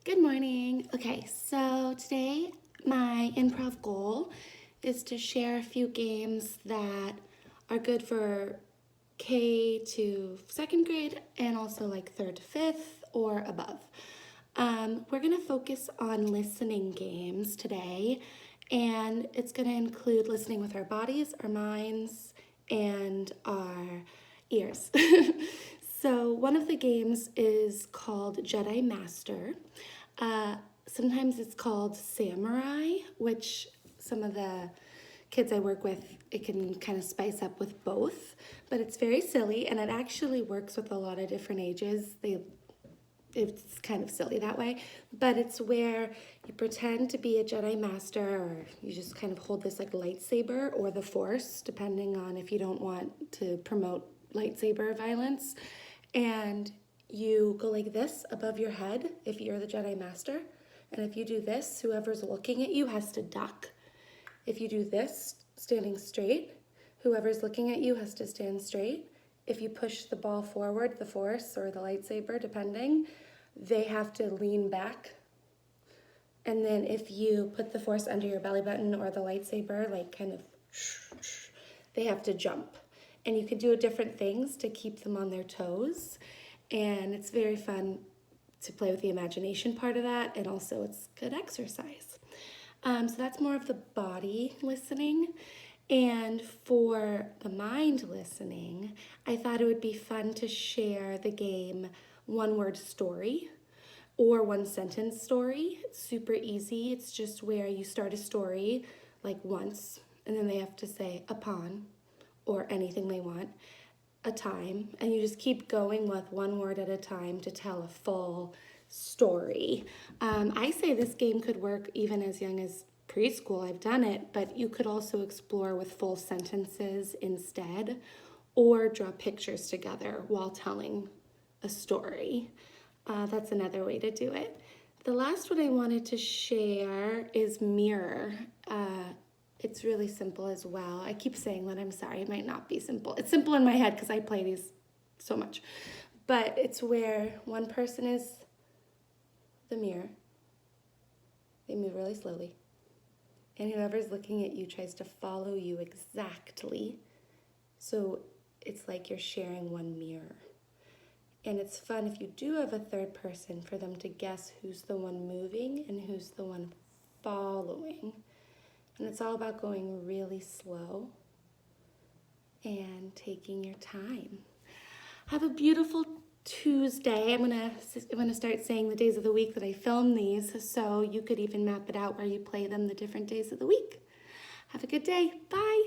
Good morning. Okay, so today my improv goal is to share a few games that are good for K to second grade and also like third to fifth or above. We're going to focus on listening games today, and it's going to include listening with our bodies, our minds, and our ears. So, one of the games is called Jedi Master. Sometimes it's called Samurai, which some of the kids I work with, it can kind of spice up with both, but it's very silly and it actually works with a lot of different ages. It's kind of silly that way, but it's where you pretend to be a Jedi Master, or you just kind of hold this like lightsaber or the Force, depending on if you don't want to promote lightsaber violence. And you go like this above your head if you're the Jedi Master. And if you do this, whoever's looking at you has to duck. If you do this, standing straight, whoever's looking at you has to stand straight. If you push the ball forward, the Force or the lightsaber, depending, they have to lean back. And then if you put the Force under your belly button or the lightsaber, like kind of, they have to jump. And you can do different things to keep them on their toes. And it's very fun to play with the imagination part of that. And also it's good exercise. So that's more of the body listening. And for the mind listening, I thought it would be fun to share the game One Word Story or One Sentence Story. It's super easy. It's just where you start a story like once, and then they have to say upon or anything they want, a time, and you just keep going with one word at a time to tell a full story. I say this game could work even as young as preschool. I've done it, but you could also explore with full sentences instead, or draw pictures together while telling a story. That's another way to do it. The last one I wanted to share is mirror. It's really simple as well. I keep saying that, I'm sorry, it might not be simple. It's simple in my head because I play these so much. But it's where one person is the mirror. They move really slowly. And whoever's looking at you tries to follow you exactly. So it's like you're sharing one mirror. And it's fun if you do have a third person for them to guess who's the one moving and who's the one following. And it's all about going really slow and taking your time. Have a beautiful Tuesday. I'm gonna start saying the days of the week that I film these, so you could even map it out where you play them the different days of the week. Have a good day. Bye.